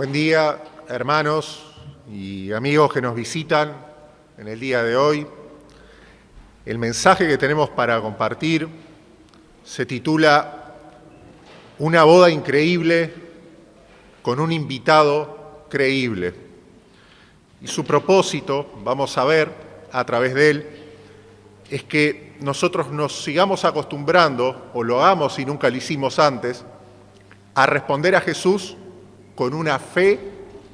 Buen día, hermanos y amigos que nos visitan en el día de hoy. El mensaje que tenemos para compartir se titula Una boda increíble con un invitado creíble. Y su propósito, vamos a ver a través de él, es que nosotros nos sigamos acostumbrando, o lo hagamos si nunca lo hicimos antes, a responder a Jesús con una fe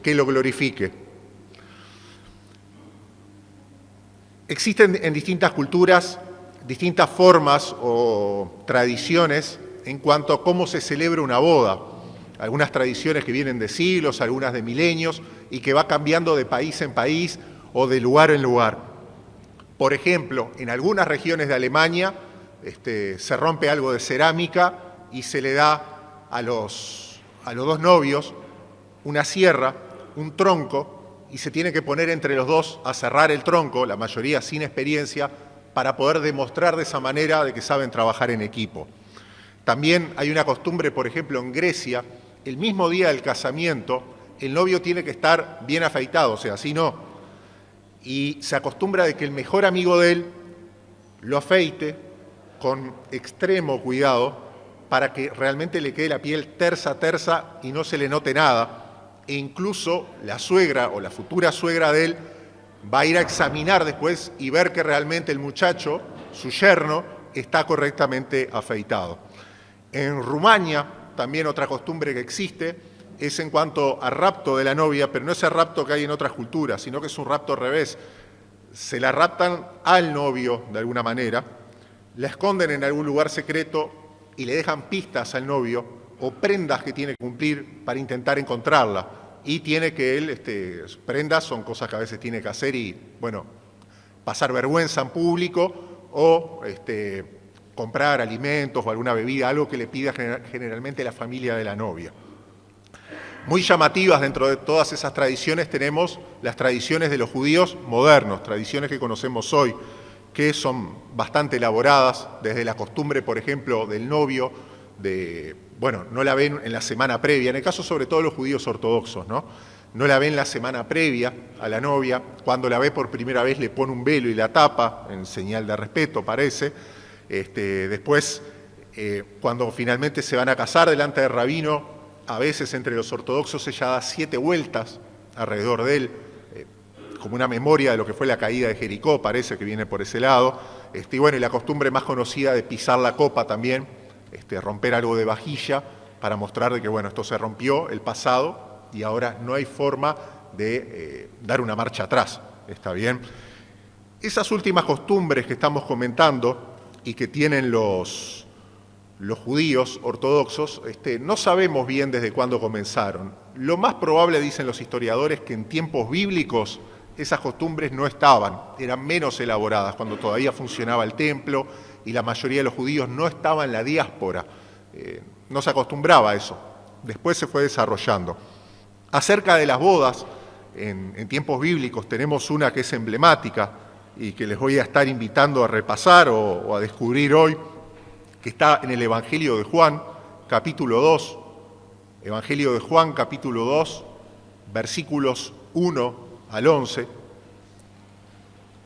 que lo glorifique. Existen en distintas culturas distintas formas o tradiciones en cuanto a cómo se celebra una boda. Algunas tradiciones que vienen de siglos, algunas de milenios, y que va cambiando de país en país o de lugar en lugar. Por ejemplo, en algunas regiones de Alemania se rompe algo de cerámica y se le da a los dos novios una sierra, un tronco, y se tiene que poner entre los dos a cerrar el tronco, la mayoría sin experiencia, para poder demostrar de esa manera de que saben trabajar en equipo. También hay una costumbre, por ejemplo, en Grecia, el mismo día del casamiento, el novio tiene que estar bien afeitado, o sea, así no. Y se acostumbra de que el mejor amigo de él lo afeite con extremo cuidado para que realmente le quede la piel tersa y no se le note nada. E incluso la suegra o la futura suegra de él va a ir a examinar después y ver que realmente el muchacho, su yerno, está correctamente afeitado. En Rumania, también otra costumbre que existe, es en cuanto a rapto de la novia, pero no es el rapto que hay en otras culturas, sino que es un rapto al revés. Se la raptan al novio de alguna manera, la esconden en algún lugar secreto y le dejan pistas al novio o prendas que tiene que cumplir para intentar encontrarla. Y tiene que él, prendas son cosas que a veces tiene que hacer y, bueno, pasar vergüenza en público o comprar alimentos o alguna bebida, algo que le pida generalmente la familia de la novia. Muy llamativas dentro de todas esas tradiciones tenemos las tradiciones de los judíos modernos, tradiciones que conocemos hoy, que son bastante elaboradas, desde la costumbre, por ejemplo, del novio, no la ven en la semana previa, en el caso sobre todo de los judíos ortodoxos, ¿no? No la ven la semana previa a la novia, cuando la ve por primera vez le pone un velo y la tapa, en señal de respeto parece. Después, cuando finalmente se van a casar delante del rabino, a veces entre los ortodoxos ella da 7 vueltas alrededor de él, como una memoria de lo que fue la caída de Jericó, parece que viene por ese lado. Y la costumbre más conocida de pisar la copa también, romper algo de vajilla para mostrar de que, esto se rompió el pasado y ahora no hay forma de dar una marcha atrás, ¿está bien? Esas últimas costumbres que estamos comentando y que tienen los judíos ortodoxos, no sabemos bien desde cuándo comenzaron. Lo más probable, dicen los historiadores, que en tiempos bíblicos esas costumbres no estaban, eran menos elaboradas, cuando todavía funcionaba el templo y la mayoría de los judíos no estaban en la diáspora, no se acostumbraba a eso. Después se fue desarrollando. Acerca de las bodas, en tiempos bíblicos tenemos una que es emblemática y que les voy a estar invitando a repasar o a descubrir hoy, que está en el Evangelio de Juan, capítulo 2. Evangelio de Juan, capítulo 2, versículos 1 al 11.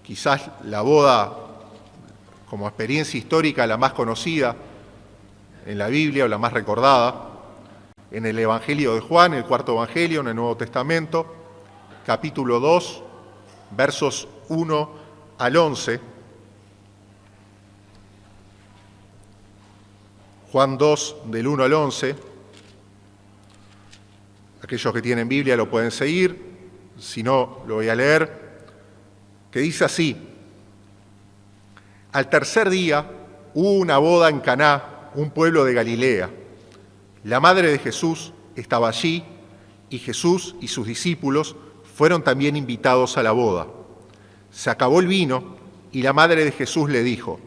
Quizás la boda, como experiencia histórica, la más conocida en la Biblia o la más recordada, en el Evangelio de Juan, el cuarto Evangelio en el Nuevo Testamento, capítulo 2, versos 1 al 11. Juan 2, del 1 al 11. Aquellos que tienen Biblia lo pueden seguir, si no, lo voy a leer, que dice así: Al tercer día hubo una boda en Caná, un pueblo de Galilea. La madre de Jesús estaba allí y Jesús y sus discípulos fueron también invitados a la boda. Se acabó el vino y la madre de Jesús le dijo: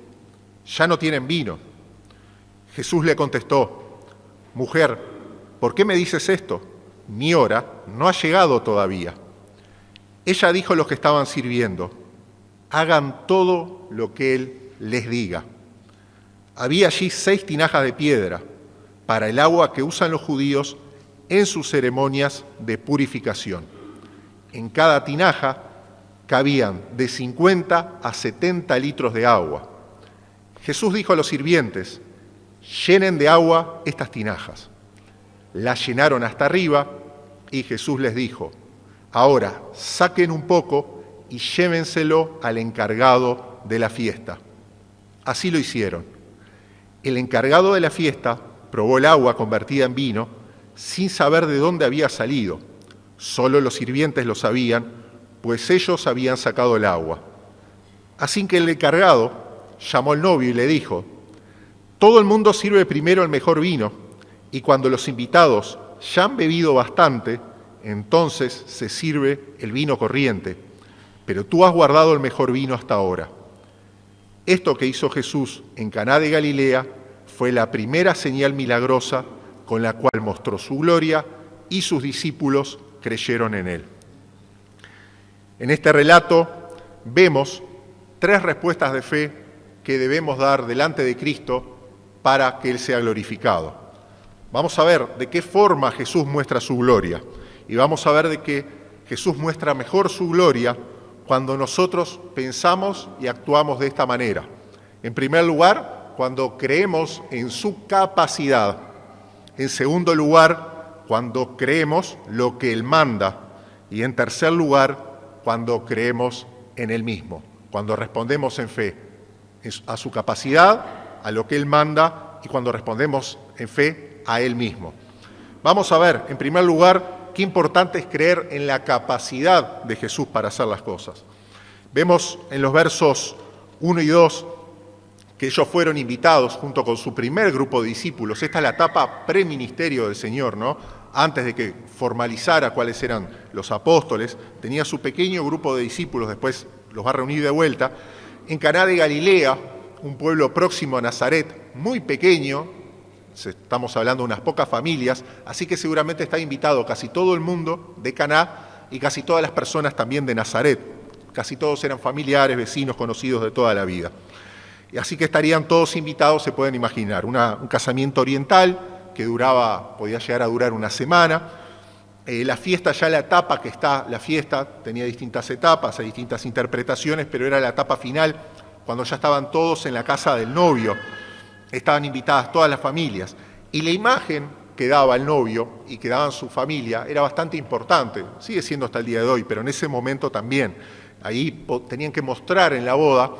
«Ya no tienen vino». Jesús le contestó: «Mujer, ¿por qué me dices esto? Mi hora no ha llegado todavía». Ella dijo a los que estaban sirviendo: «Hagan todo lo que Él les diga». Había allí 6 tinajas de piedra para el agua que usan los judíos en sus ceremonias de purificación. En cada tinaja cabían de 50 a 70 litros de agua. Jesús dijo a los sirvientes: llenen de agua estas tinajas. Las llenaron hasta arriba y Jesús les dijo: ahora saquen un poco y llévenselo al encargado de la fiesta. Así lo hicieron. El encargado de la fiesta probó el agua convertida en vino sin saber de dónde había salido. Solo los sirvientes lo sabían, pues ellos habían sacado el agua. Así que el encargado llamó al novio y le dijo: todo el mundo sirve primero el mejor vino, y cuando los invitados ya han bebido bastante, entonces se sirve el vino corriente, pero tú has guardado el mejor vino hasta ahora. Esto que hizo Jesús en Caná de Galilea fue la primera señal milagrosa con la cual mostró su gloria y sus discípulos creyeron en él. En este relato vemos 3 respuestas de fe que debemos dar delante de Cristo para que Él sea glorificado. Vamos a ver de qué forma Jesús muestra su gloria y vamos a ver de que Jesús muestra mejor su gloria cuando nosotros pensamos y actuamos de esta manera. En primer lugar, cuando creemos en su capacidad. En segundo lugar, cuando creemos lo que Él manda. Y en tercer lugar, cuando creemos en Él mismo, cuando respondemos en fe a su capacidad, a lo que Él manda y cuando respondemos en fe a Él mismo. Vamos a ver, en primer lugar, qué importante es creer en la capacidad de Jesús para hacer las cosas. Vemos en los versos 1 y 2 que ellos fueron invitados junto con su primer grupo de discípulos. Esta es la etapa preministerio del Señor, ¿no? Antes de que formalizara cuáles eran los apóstoles, tenía su pequeño grupo de discípulos, después los va a reunir de vuelta, en Caná de Galilea, un pueblo próximo a Nazaret, muy pequeño, estamos hablando de unas pocas familias, así que seguramente está invitado casi todo el mundo de Caná y casi todas las personas también de Nazaret. Casi todos eran familiares, vecinos, conocidos de toda la vida. Y así que estarían todos invitados, se pueden imaginar, un casamiento oriental que podía llegar a durar una semana. La fiesta, ya la etapa que está, la fiesta tenía distintas etapas, hay distintas interpretaciones, pero era la etapa final, cuando ya estaban todos en la casa del novio. Estaban invitadas todas las familias. Y la imagen que daba el novio y que daban su familia era bastante importante. Sigue siendo hasta el día de hoy, pero en ese momento también. Ahí tenían que mostrar en la boda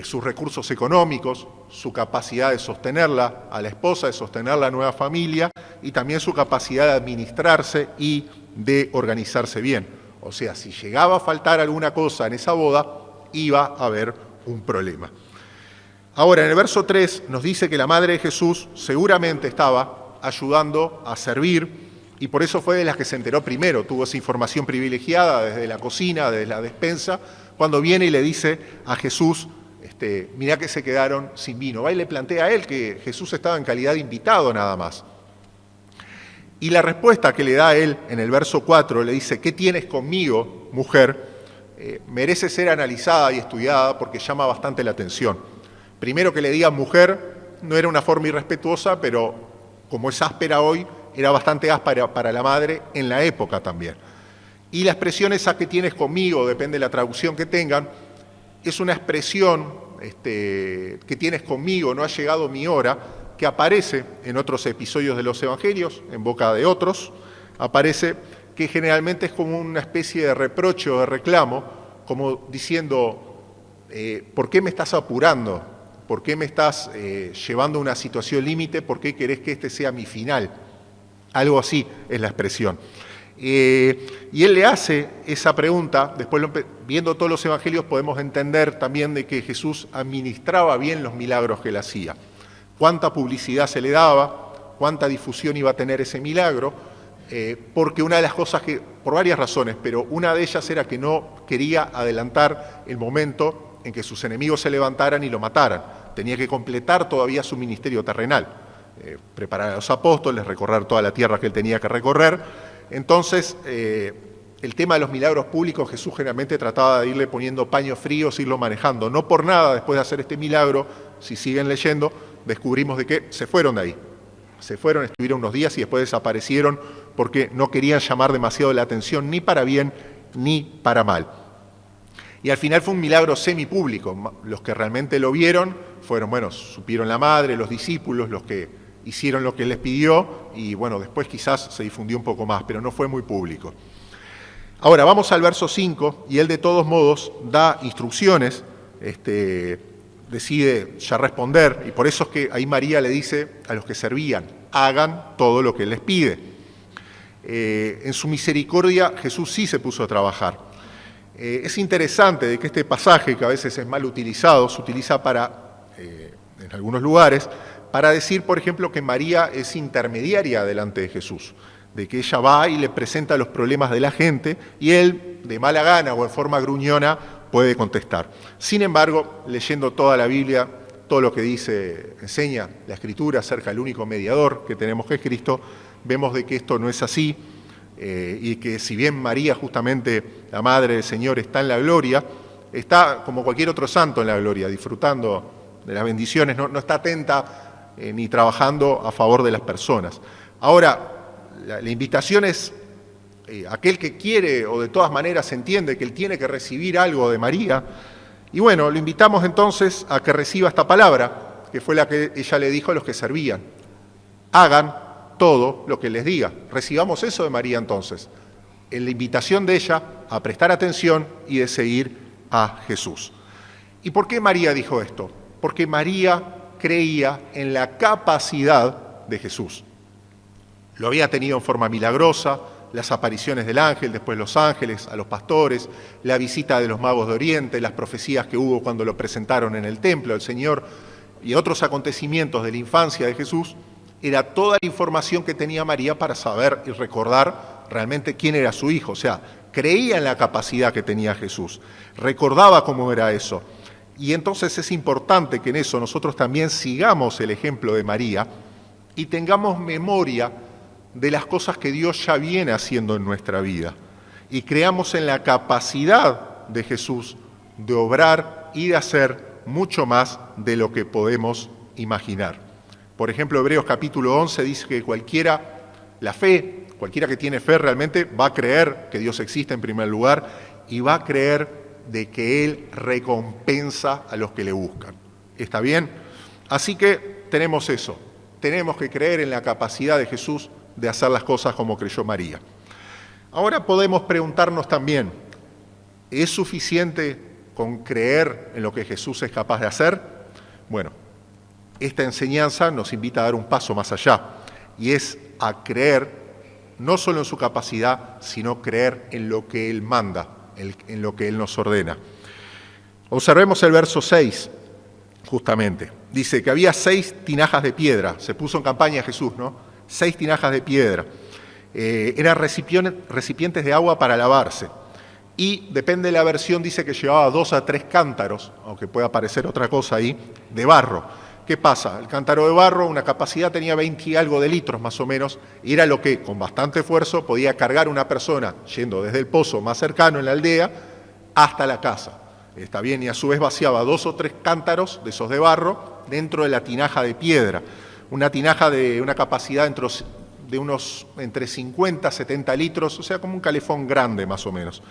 sus recursos económicos, su capacidad de sostenerla a la esposa, de sostener la nueva familia y también su capacidad de administrarse y de organizarse bien. O sea, si llegaba a faltar alguna cosa en esa boda, iba a haber un problema. Ahora, en el verso 3 nos dice que la madre de Jesús seguramente estaba ayudando a servir y por eso fue de las que se enteró primero, tuvo esa información privilegiada desde la cocina, desde la despensa, cuando viene y le dice a Jesús, mirá que se quedaron sin vino. Va y le plantea a él que Jesús estaba en calidad de invitado nada más. Y la respuesta que le da a él en el verso 4 le dice: ¿qué tienes conmigo, mujer? Merece ser analizada y estudiada porque llama bastante la atención. Primero, que le diga mujer no era una forma irrespetuosa, pero como es áspera hoy, era bastante áspera para la madre en la época también. Y la expresión esa que tienes conmigo, depende de la traducción que tengan, es una expresión que tienes conmigo, no ha llegado mi hora, que aparece en otros episodios de los evangelios, en boca de otros, aparece que generalmente es como una especie de reproche o de reclamo, como diciendo, ¿por qué me estás apurando? ¿Por qué me estás llevando a una situación límite? ¿Por qué querés que este sea mi final? Algo así es la expresión. Y él le hace esa pregunta, después viendo todos los evangelios podemos entender también de que Jesús administraba bien los milagros que él hacía. Cuánta publicidad se le daba, cuánta difusión iba a tener ese milagro, porque una de las cosas que, por varias razones, pero una de ellas era que no quería adelantar el momento en que sus enemigos se levantaran y lo mataran. Tenía que completar todavía su ministerio terrenal, preparar a los apóstoles, recorrer toda la tierra que él tenía que recorrer. Entonces, el tema de los milagros públicos, Jesús generalmente trataba de irle poniendo paños fríos, irlo manejando. No por nada, después de hacer este milagro, si siguen leyendo, descubrimos de que se fueron de ahí. Se fueron, estuvieron unos días y después desaparecieron porque no querían llamar demasiado la atención ni para bien ni para mal. Y al final fue un milagro semipúblico. Los que realmente lo vieron fueron, supieron la madre, los discípulos, los que hicieron lo que él les pidió, y después quizás se difundió un poco más, pero no fue muy público. Ahora, vamos al verso 5, y él de todos modos da instrucciones, decide ya responder, y por eso es que ahí María le dice a los que servían, hagan todo lo que él les pide. En su misericordia Jesús sí se puso a trabajar. Es interesante de que este pasaje, que a veces es mal utilizado, se utiliza en algunos lugares, para decir, por ejemplo, que María es intermediaria delante de Jesús, de que ella va y le presenta los problemas de la gente y él, de mala gana o en forma gruñona, puede contestar. Sin embargo, leyendo toda la Biblia, todo lo que enseña la Escritura acerca del único mediador que tenemos, que es Cristo, vemos de que esto no es así, y que si bien María, justamente la Madre del Señor, está en la gloria, está como cualquier otro santo en la gloria, disfrutando de las bendiciones, no está atenta ni trabajando a favor de las personas. Ahora, la invitación es aquel que quiere o de todas maneras entiende que él tiene que recibir algo de María, y lo invitamos entonces a que reciba esta palabra, que fue la que ella le dijo a los que servían. Hagan todo lo que les diga. Recibamos eso de María entonces, en la invitación de ella a prestar atención y de seguir a Jesús. ¿Y por qué María dijo esto? Porque María creía en la capacidad de Jesús. Lo había tenido en forma milagrosa, las apariciones del ángel, después los ángeles a los pastores, la visita de los magos de Oriente, las profecías que hubo cuando lo presentaron en el templo del Señor y otros acontecimientos de la infancia de Jesús. Era toda la información que tenía María para saber y recordar realmente quién era su hijo. O sea, creía en la capacidad que tenía Jesús, recordaba cómo era eso. Y entonces es importante que en eso nosotros también sigamos el ejemplo de María y tengamos memoria de las cosas que Dios ya viene haciendo en nuestra vida y creamos en la capacidad de Jesús de obrar y de hacer mucho más de lo que podemos imaginar. Por ejemplo, Hebreos capítulo 11 dice que cualquiera que tiene fe realmente va a creer que Dios existe en primer lugar y va a creer de que Él recompensa a los que le buscan. ¿Está bien? Así que tenemos eso. Tenemos que creer en la capacidad de Jesús de hacer las cosas como creyó María. Ahora podemos preguntarnos también, ¿es suficiente con creer en lo que Jesús es capaz de hacer? Esta enseñanza nos invita a dar un paso más allá, y es a creer no solo en su capacidad, sino creer en lo que Él manda, en lo que Él nos ordena. Observemos el verso 6, justamente. Dice que había 6 tinajas de piedra. Se puso en campaña Jesús, ¿no? 6 tinajas de piedra. Eran recipientes de agua para lavarse. Y, depende de la versión, dice que llevaba 2 a 3 cántaros, aunque pueda parecer otra cosa ahí, de barro. ¿Qué pasa? El cántaro de barro, una capacidad, tenía 20 y algo de litros más o menos, y era lo que con bastante esfuerzo podía cargar una persona yendo desde el pozo más cercano en la aldea hasta la casa. Está bien, y a su vez vaciaba 2 o 3 cántaros de esos de barro dentro de la tinaja de piedra. Una tinaja de una capacidad de unos entre 50 y 70 litros, o sea, como un calefón grande más o menos.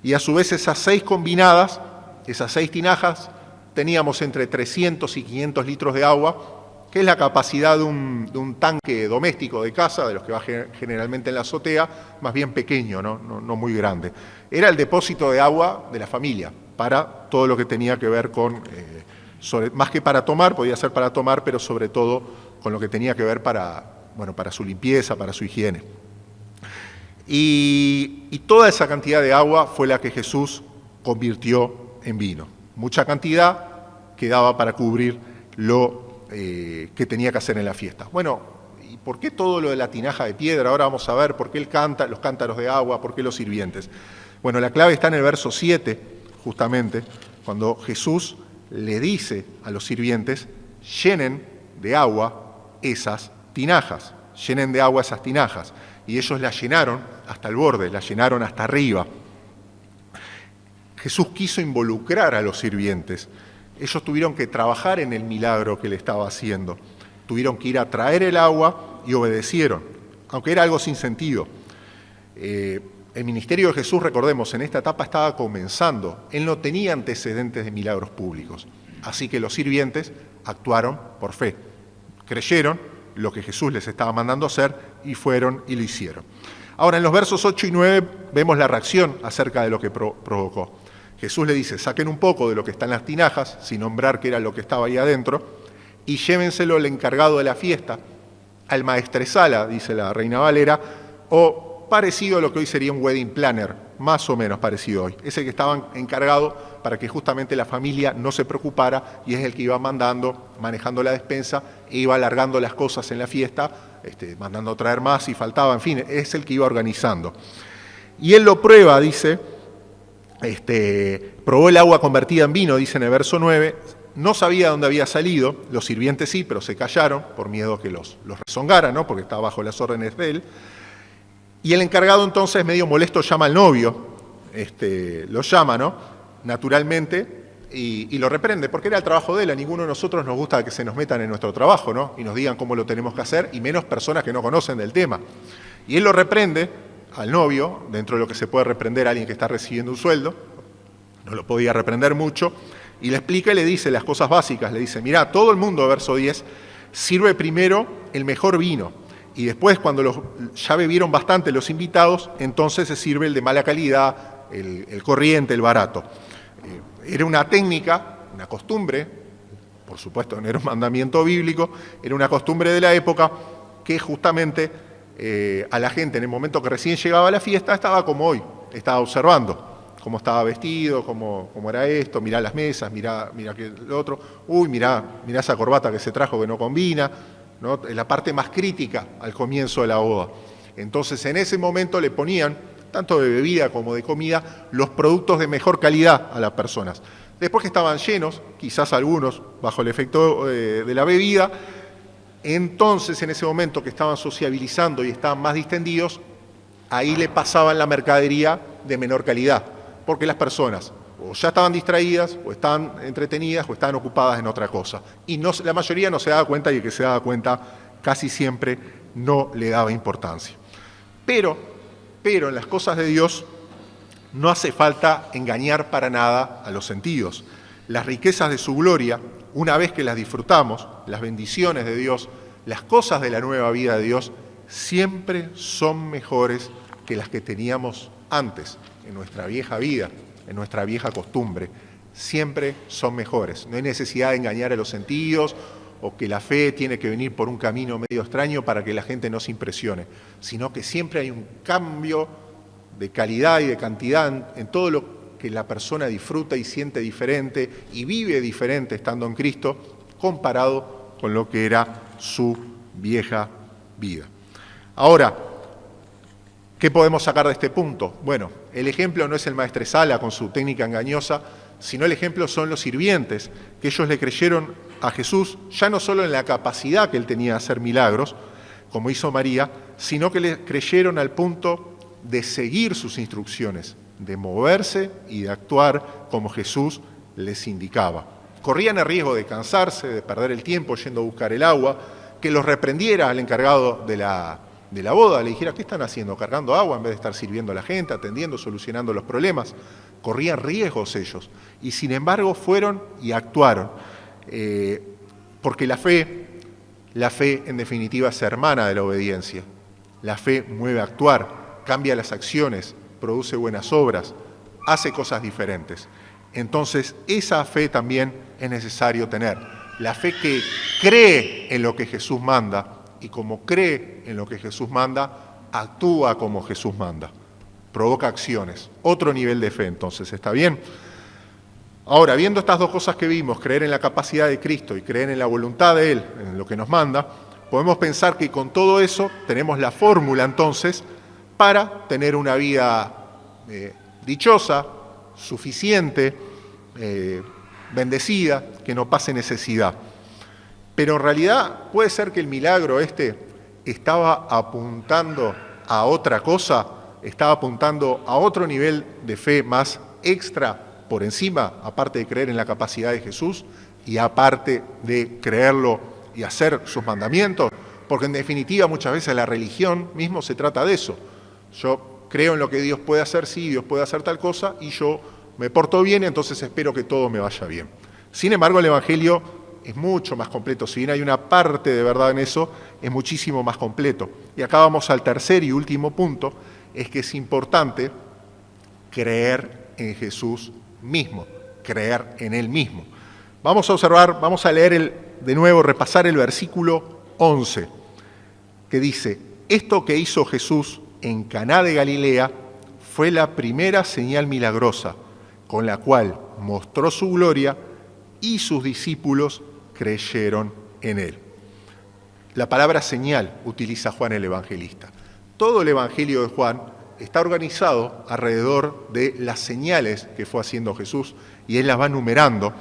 Y a su vez esas 6 combinadas, esas 6 tinajas, teníamos entre 300 y 500 litros de agua, que es la capacidad de un tanque doméstico de casa, de los que va generalmente en la azotea, más bien pequeño, no muy grande. Era el depósito de agua de la familia, para todo lo que tenía que ver con, más que para tomar, podía ser para tomar, pero sobre todo con lo que tenía que ver para su limpieza, para su higiene. Y toda esa cantidad de agua fue la que Jesús convirtió en vino. Mucha cantidad que daba para cubrir lo que tenía que hacer en la fiesta. ¿Y por qué todo lo de la tinaja de piedra? Ahora vamos a ver por qué los cántaros de agua, por qué los sirvientes. La clave está en el verso 7, justamente, cuando Jesús le dice a los sirvientes, llenen de agua esas tinajas, llenen de agua esas tinajas. Y ellos las llenaron hasta el borde, las llenaron hasta arriba. Jesús quiso involucrar a los sirvientes. Ellos tuvieron que trabajar en el milagro que le estaba haciendo. Tuvieron que ir a traer el agua y obedecieron. aunque era algo sin sentido. El ministerio de Jesús, recordemos, en esta etapa estaba comenzando. Él no tenía antecedentes de milagros públicos. Así que los sirvientes actuaron por fe. Creyeron lo que Jesús les estaba mandando hacer y fueron y lo hicieron. Ahora, en los versos 8 y 9 vemos la reacción acerca de lo que provocó. Jesús le dice, saquen un poco de lo que está en las tinajas, sin nombrar qué era lo que estaba ahí adentro, y llévenselo al encargado de la fiesta, al maestresala, dice la Reina Valera, o parecido a lo que hoy sería un wedding planner, más o menos parecido hoy. Ese que estaba encargado para que justamente la familia no se preocupara y es el que iba mandando, manejando la despensa e iba alargando las cosas en la fiesta, mandando a traer más si faltaba, en fin, es el que iba organizando. Y él lo prueba, dice, probó el agua convertida en vino, dice en el verso 9, no sabía dónde había salido, los sirvientes sí, pero se callaron por miedo a que los rezongaran, ¿no? Porque estaba bajo las órdenes de él. Y el encargado entonces, medio molesto, llama al novio, lo llama, ¿no? Naturalmente, y lo reprende, porque era el trabajo de él. A ninguno de nosotros nos gusta que se nos metan en nuestro trabajo, ¿no? Y nos digan cómo lo tenemos que hacer, y menos personas que no conocen del tema. Y él lo reprende al novio, dentro de lo que se puede reprender a alguien que está recibiendo un sueldo, no lo podía reprender mucho, y le explica y le dice las cosas básicas. Le dice, mirá, todo el mundo, verso 10, sirve primero el mejor vino, y después cuando ya bebieron bastante los invitados, entonces se sirve el de mala calidad, el corriente, el barato. Era una técnica, una costumbre, por supuesto no era un mandamiento bíblico, era una costumbre de la época que justamente a la gente en el momento que recién llegaba a la fiesta estaba como hoy, estaba observando cómo estaba vestido, cómo era esto, mirá las mesas, mirá que lo otro, uy, mirá esa corbata que se trajo que no combina, ¿no? Es la parte más crítica al comienzo de la boda. Entonces en ese momento le ponían, tanto de bebida como de comida, los productos de mejor calidad a las personas. Después que estaban llenos, quizás algunos bajo el efecto de la bebida, entonces en ese momento que estaban sociabilizando y estaban más distendidos, ahí le pasaban la mercadería de menor calidad, porque las personas o ya estaban distraídas, o estaban entretenidas, o estaban ocupadas en otra cosa. Y la mayoría no se daba cuenta, y el que se daba cuenta casi siempre no le daba importancia. Pero en las cosas de Dios no hace falta engañar para nada a los sentidos. Las riquezas de su gloria, una vez que las disfrutamos, las bendiciones de Dios, las cosas de la nueva vida de Dios, siempre son mejores que las que teníamos antes, en nuestra vieja vida, en nuestra vieja costumbre. Siempre son mejores. No hay necesidad de engañar a los sentidos o que la fe tiene que venir por un camino medio extraño para que la gente no se impresione, sino que siempre hay un cambio de calidad y de cantidad en todo lo que la persona disfruta y siente diferente y vive diferente estando en Cristo comparado con lo que era su vieja vida. Ahora, ¿qué podemos sacar de este punto? Bueno, el ejemplo no es el maestresala con su técnica engañosa, sino el ejemplo son los sirvientes, que ellos le creyeron a Jesús, ya no solo en la capacidad que él tenía de hacer milagros, como hizo María, sino que le creyeron al punto de seguir sus instrucciones, de moverse y de actuar como Jesús les indicaba. Corrían el riesgo de cansarse, de perder el tiempo yendo a buscar el agua, que los reprendiera al encargado de la boda, le dijera, ¿qué están haciendo? ¿Cargando agua en vez de estar sirviendo a la gente, atendiendo, solucionando los problemas? Corrían riesgos ellos, y sin embargo fueron y actuaron, porque la fe en definitiva es hermana de la obediencia. La fe mueve a actuar, cambia las acciones, produce buenas obras, hace cosas diferentes. Entonces esa fe también es necesario tener, la fe que cree en lo que Jesús manda, y como cree en lo que Jesús manda, actúa como Jesús manda, provoca acciones. Otro nivel de fe, entonces, ¿está bien? Ahora, viendo estas dos cosas que vimos, creer en la capacidad de Cristo y creer en la voluntad de Él, en lo que nos manda, podemos pensar que con todo eso tenemos la fórmula, entonces, para tener una vida dichosa, suficiente, bendecida, que no pase necesidad. Pero en realidad puede ser que el milagro estaba apuntando a otra cosa, estaba apuntando a otro nivel de fe más extra por encima, aparte de creer en la capacidad de Jesús y aparte de creerlo y hacer sus mandamientos. porque en definitiva muchas veces la religión mismo se trata de eso. Yo creo en lo que Dios puede hacer, sí, Dios puede hacer tal cosa, y yo me porto bien, entonces espero que todo me vaya bien. Sin embargo, el Evangelio es mucho más completo. Si bien hay una parte de verdad en eso, es muchísimo más completo. Y acá vamos al tercer y último punto, es que es importante creer en Jesús mismo, creer en Él mismo. Vamos a observar, vamos a leer de nuevo, repasar el versículo 11, que dice: esto que hizo Jesús en Caná de Galilea fue la primera señal milagrosa, con la cual mostró su gloria y sus discípulos creyeron en Él. La palabra señal utiliza Juan el Evangelista. Todo el Evangelio de Juan está organizado alrededor de las señales que fue haciendo Jesús, y él las va numerando,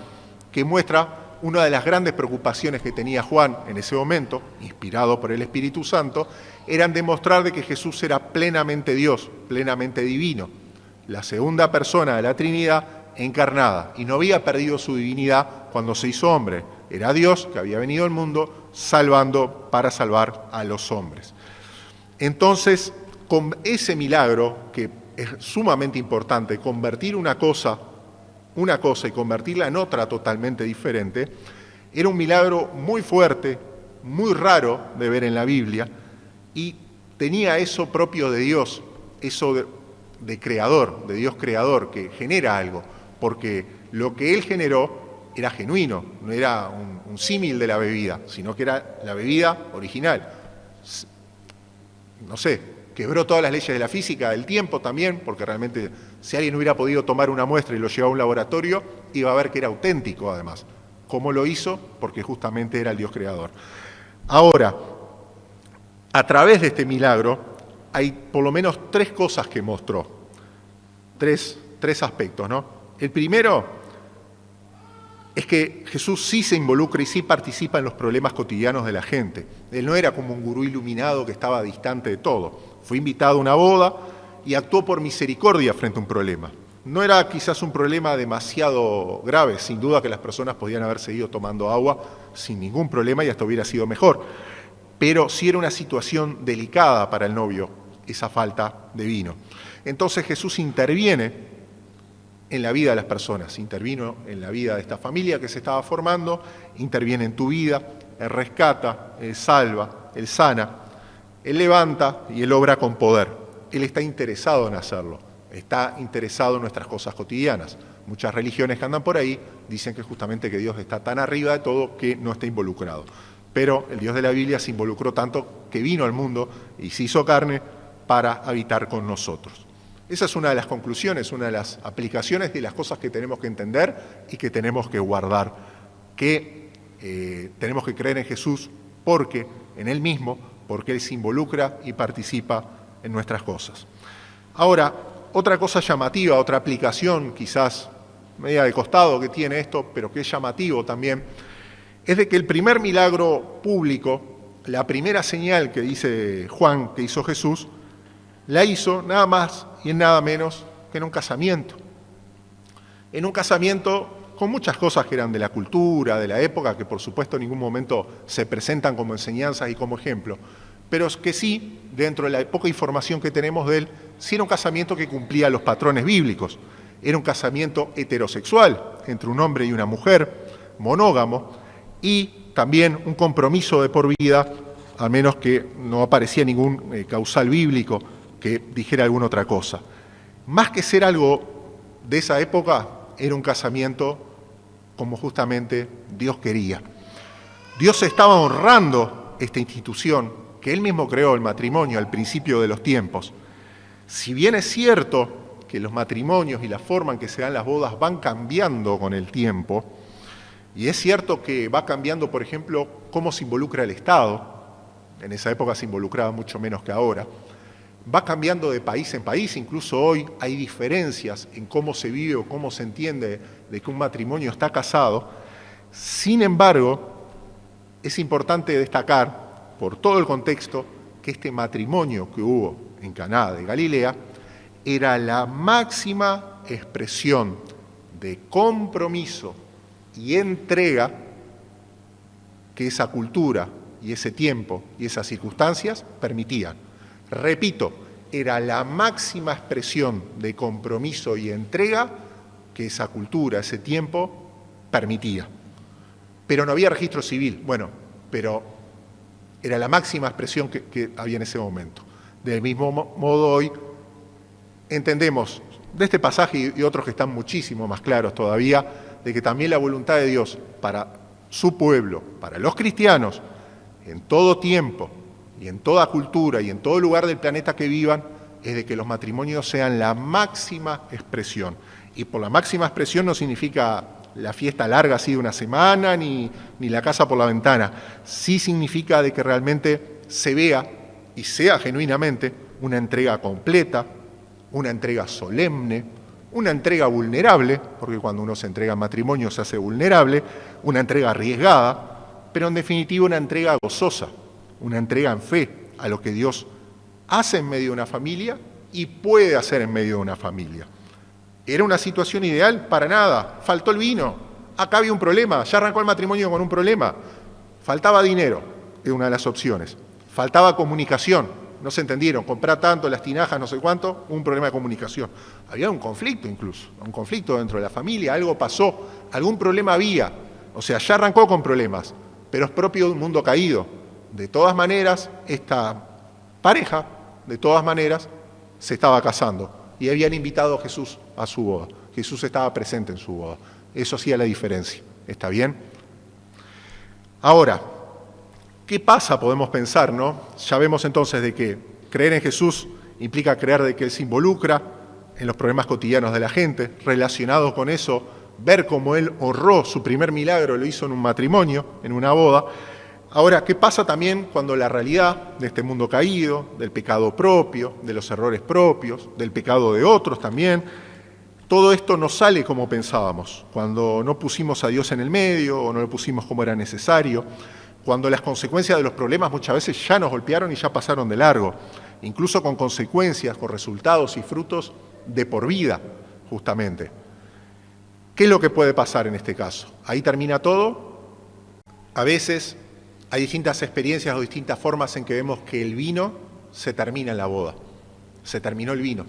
que muestra una de las grandes preocupaciones que tenía Juan en ese momento, inspirado por el Espíritu Santo, eran demostrar de que Jesús era plenamente Dios, plenamente divino, la segunda persona de la Trinidad encarnada, y no había perdido su divinidad cuando se hizo hombre. Era Dios que había venido al mundo para salvar a los hombres. Entonces, con ese milagro, que es sumamente importante, convertir una cosa y convertirla en otra totalmente diferente, era un milagro muy fuerte, muy raro de ver en la Biblia, y tenía eso propio de Dios, eso de creador, de Dios creador, que genera algo, porque lo que Él generó era genuino, no era un símil de la bebida, sino que era la bebida original. No sé, quebró todas las leyes de la física, del tiempo también, porque realmente si alguien hubiera podido tomar una muestra y lo llevaba a un laboratorio, iba a ver que era auténtico además. ¿Cómo lo hizo? Porque justamente era el Dios creador. Ahora, a través de este milagro, hay por lo menos tres cosas que mostró, tres aspectos, ¿no? El primero es que Jesús sí se involucra y sí participa en los problemas cotidianos de la gente. Él no era como un gurú iluminado que estaba distante de todo. Fue invitado a una boda y actuó por misericordia frente a un problema. No era quizás un problema demasiado grave, sin duda que las personas podían haber seguido tomando agua sin ningún problema y hasta hubiera sido mejor. Pero sí era una situación delicada para el novio, esa falta de vino. Entonces Jesús interviene en la vida de las personas, intervino en la vida de esta familia que se estaba formando, interviene en tu vida, Él rescata, Él salva, Él sana, Él levanta y Él obra con poder. Él está interesado en hacerlo, está interesado en nuestras cosas cotidianas. Muchas religiones que andan por ahí dicen que justamente que Dios está tan arriba de todo que no está involucrado. Pero el Dios de la Biblia se involucró tanto que vino al mundo y se hizo carne para habitar con nosotros. Esa es una de las conclusiones, una de las aplicaciones de las cosas que tenemos que entender y que tenemos que guardar, que tenemos que creer en Jesús porque en Él mismo, porque Él se involucra y participa en nuestras cosas. Ahora, otra cosa llamativa, otra aplicación quizás media de costado que tiene esto, pero que es llamativo también, es de que el primer milagro público, la primera señal que dice Juan que hizo Jesús, la hizo nada más y nada menos que en un casamiento. En un casamiento con muchas cosas que eran de la cultura, de la época, que por supuesto en ningún momento se presentan como enseñanzas y como ejemplo, pero es que sí, dentro de la poca información que tenemos de él, sí era un casamiento que cumplía los patrones bíblicos. Era un casamiento heterosexual entre un hombre y una mujer, monógamo, y también un compromiso de por vida, a menos que no aparecía ningún causal bíblico que dijera alguna otra cosa. Más que ser algo de esa época, era un casamiento como justamente Dios quería. Dios estaba honrando esta institución que Él mismo creó, el matrimonio, al principio de los tiempos. Si bien es cierto que los matrimonios y la forma en que se dan las bodas van cambiando con el tiempo, y es cierto que va cambiando, por ejemplo, cómo se involucra el Estado, en esa época se involucraba mucho menos que ahora, va cambiando de país en país, incluso hoy hay diferencias en cómo se vive o cómo se entiende de que un matrimonio está casado. Sin embargo, es importante destacar, por todo el contexto, que este matrimonio que hubo en Caná de Galilea era la máxima expresión de compromiso y entrega que esa cultura y ese tiempo y esas circunstancias permitían. Repito, era la máxima expresión de compromiso y entrega que esa cultura, ese tiempo, permitía. Pero no había registro civil, bueno, pero era la máxima expresión que había en ese momento. Del mismo modo hoy entendemos de este pasaje y otros que están muchísimo más claros todavía, de que también la voluntad de Dios para su pueblo, para los cristianos, en todo tiempo y en toda cultura y en todo lugar del planeta que vivan, es de que los matrimonios sean la máxima expresión. Y por la máxima expresión no significa la fiesta larga así de una semana, ni la casa por la ventana. Sí significa de que realmente se vea y sea genuinamente una entrega completa, una entrega solemne, una entrega vulnerable, porque cuando uno se entrega en matrimonio se hace vulnerable, una entrega arriesgada, pero en definitiva una entrega gozosa, una entrega en fe a lo que Dios hace en medio de una familia y puede hacer en medio de una familia. ¿Era una situación ideal? Para nada. Faltó el vino. Acá había un problema. Ya arrancó el matrimonio con un problema. Faltaba dinero, es una de las opciones. Faltaba comunicación. No se entendieron. Comprar tanto, las tinajas, no sé cuánto. Un problema de comunicación. Había un conflicto incluso. Un conflicto dentro de la familia. Algo pasó. Algún problema había. O sea, ya arrancó con problemas. Pero es propio de un mundo caído. De todas maneras, esta pareja, de todas maneras, se estaba casando. Y habían invitado a Jesús a su boda. Jesús estaba presente en su boda. Eso hacía la diferencia. ¿Está bien? Ahora, ¿qué pasa? Podemos pensar, ¿no? Ya vemos entonces de que creer en Jesús implica creer de que Él se involucra en los problemas cotidianos de la gente. Relacionado con eso, ver cómo Él honró su primer milagro, lo hizo en un matrimonio, en una boda. Ahora, ¿qué pasa también cuando la realidad de este mundo caído, del pecado propio, de los errores propios, del pecado de otros también, todo esto no sale como pensábamos, cuando no pusimos a Dios en el medio o no lo pusimos como era necesario, cuando las consecuencias de los problemas muchas veces ya nos golpearon y ya pasaron de largo, incluso con consecuencias, con resultados y frutos de por vida, justamente. ¿Qué es lo que puede pasar en este caso? Ahí termina todo. A veces hay distintas experiencias o distintas formas en que vemos que el vino se termina en la boda. Se terminó el vino.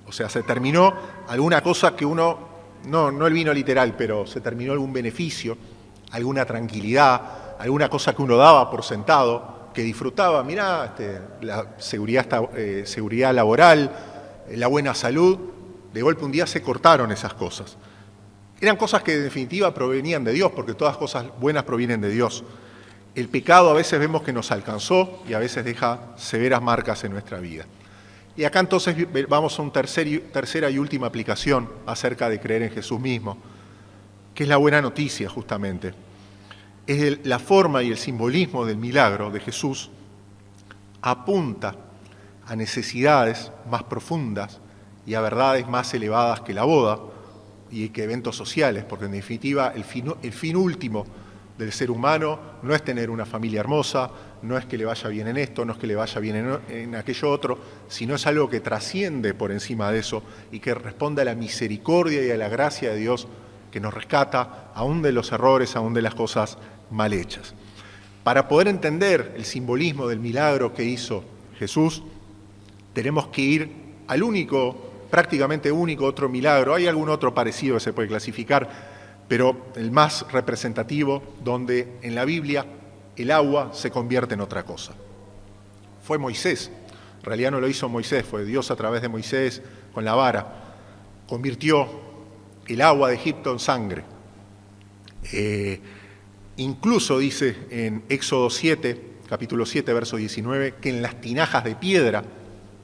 O sea, se terminó alguna cosa que uno, no el vino literal, pero se terminó algún beneficio, alguna tranquilidad, alguna cosa que uno daba por sentado, que disfrutaba. Mirá, la seguridad laboral, la buena salud. De golpe un día se cortaron esas cosas. Eran cosas que en definitiva provenían de Dios, porque todas cosas buenas provienen de Dios. El pecado a veces vemos que nos alcanzó y a veces deja severas marcas en nuestra vida. Y acá entonces vamos a una tercera y última aplicación acerca de creer en Jesús mismo, que es la buena noticia justamente. Es la forma y el simbolismo del milagro de Jesús apunta a necesidades más profundas y a verdades más elevadas que la boda y que eventos sociales, porque en definitiva el fin último del ser humano no es tener una familia hermosa, no es que le vaya bien en esto, no es que le vaya bien en aquello otro, sino es algo que trasciende por encima de eso y que responde a la misericordia y a la gracia de Dios que nos rescata aún de los errores, aún de las cosas mal hechas. Para poder entender el simbolismo del milagro que hizo Jesús, tenemos que ir al prácticamente único otro milagro. Hay algún otro parecido que se puede clasificar, pero el más representativo, donde en la Biblia el agua se convierte en otra cosa. Fue Moisés. En realidad no lo hizo Moisés, fue Dios a través de Moisés con la vara. Convirtió el agua de Egipto en sangre. Incluso dice en Éxodo 7, capítulo 7, verso 19, que en las tinajas de piedra,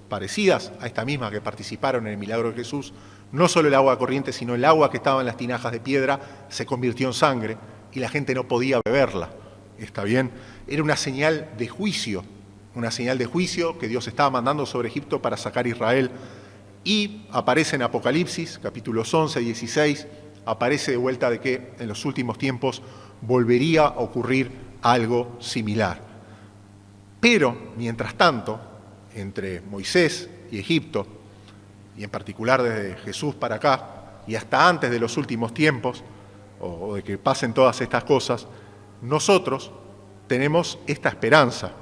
parecidas a esta misma que participaron en el milagro de Jesús, no solo el agua corriente, sino el agua que estaba en las tinajas de piedra se convirtió en sangre y la gente no podía beberla. ¿Está bien? Era una señal de juicio que Dios estaba mandando sobre Egipto para sacar a Israel. Y aparece en Apocalipsis, capítulos 11 y 16, aparece de vuelta de que en los últimos tiempos volvería a ocurrir algo similar. Pero, mientras tanto, entre Moisés y Egipto, y en particular desde Jesús para acá, y hasta antes de los últimos tiempos, o de que pasen todas estas cosas, nosotros tenemos esta esperanza,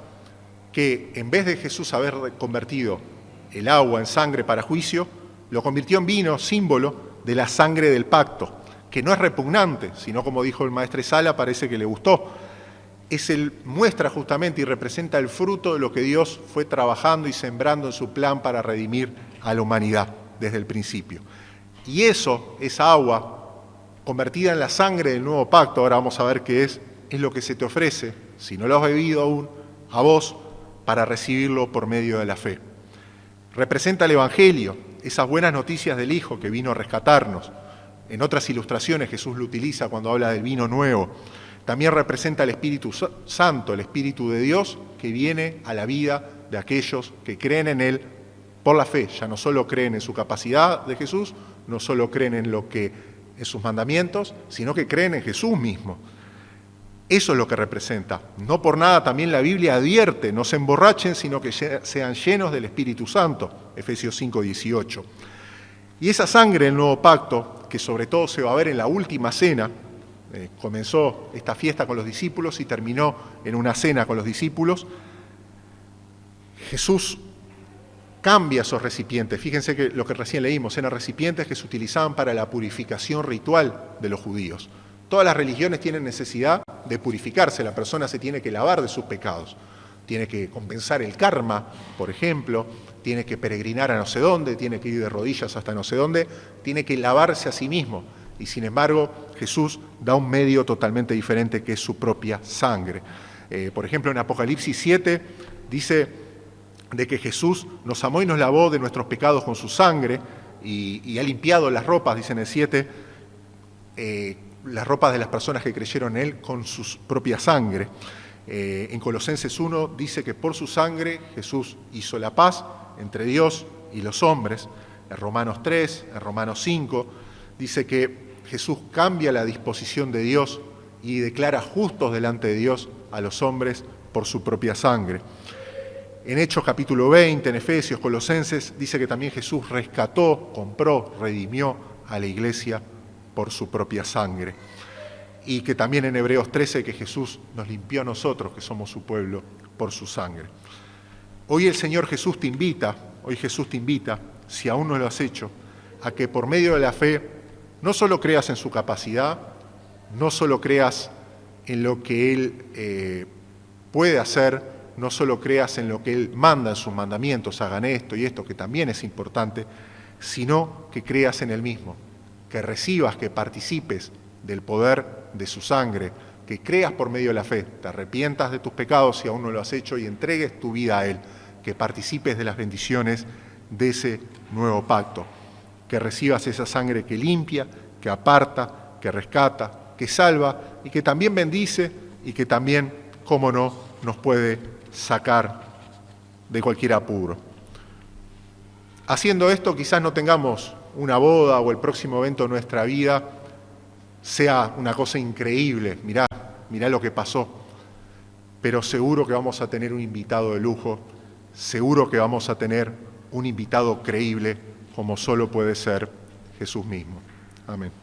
que en vez de Jesús haber convertido el agua en sangre para juicio, lo convirtió en vino, símbolo de la sangre del pacto, que no es repugnante, sino, como dijo el maestre Sala, parece que le gustó. Muestra justamente y representa el fruto de lo que Dios fue trabajando y sembrando en su plan para redimir a la humanidad desde el principio. Y esa agua, convertida en la sangre del nuevo pacto, ahora vamos a ver qué es lo que se te ofrece, si no lo has bebido aún, a vos, para recibirlo por medio de la fe. Representa el Evangelio, esas buenas noticias del Hijo que vino a rescatarnos. En otras ilustraciones Jesús lo utiliza cuando habla del vino nuevo. También representa el Espíritu Santo, el Espíritu de Dios, que viene a la vida de aquellos que creen en Él por la fe. Ya no solo creen en su capacidad de Jesús, no solo creen en sus mandamientos, sino que creen en Jesús mismo. Eso es lo que representa. No por nada también la Biblia advierte, no se emborrachen, sino que sean llenos del Espíritu Santo, Efesios 5:18. Y esa sangre del nuevo pacto, que sobre todo se va a ver en la última cena, comenzó esta fiesta con los discípulos y terminó en una cena con los discípulos, Jesús cambia esos recipientes. Fíjense que lo que recién leímos eran recipientes que se utilizaban para la purificación ritual de los judíos. Todas las religiones tienen necesidad de purificarse, la persona se tiene que lavar de sus pecados, tiene que compensar el karma, por ejemplo, tiene que peregrinar a no sé dónde, tiene que ir de rodillas hasta no sé dónde, tiene que lavarse a sí mismo. Y sin embargo, Jesús da un medio totalmente diferente que es su propia sangre. Por ejemplo, en Apocalipsis 7 dice de que Jesús nos amó y nos lavó de nuestros pecados con su sangre y ha limpiado las ropas, dice en el 7, las ropas de las personas que creyeron en Él con su propia sangre. En Colosenses 1 dice que por su sangre Jesús hizo la paz entre Dios y los hombres. En Romanos 3, en Romanos 5, dice que Jesús cambia la disposición de Dios y declara justos delante de Dios a los hombres por su propia sangre. En Hechos capítulo 20, en Efesios, Colosenses, dice que también Jesús rescató, compró, redimió a la iglesia por su propia sangre. Y que también en Hebreos 13, que Jesús nos limpió a nosotros, que somos su pueblo, por su sangre. Hoy el Señor Jesús te invita, si aún no lo has hecho, a que por medio de la fe no solo creas en su capacidad, no solo creas en lo que Él puede hacer, no solo creas en lo que Él manda en sus mandamientos, hagan esto y esto, que también es importante, sino que creas en Él mismo, que recibas, que participes del poder de su sangre, que creas por medio de la fe, te arrepientas de tus pecados si aún no lo has hecho y entregues tu vida a Él, que participes de las bendiciones de ese nuevo pacto, que recibas esa sangre que limpia, que aparta, que rescata, que salva y que también bendice y que también, cómo no, nos puede sacar de cualquier apuro. Haciendo esto quizás no tengamos una boda o el próximo evento de nuestra vida sea una cosa increíble, mirá lo que pasó, pero seguro que vamos a tener un invitado de lujo, seguro que vamos a tener un invitado creíble como solo puede ser Jesús mismo. Amén.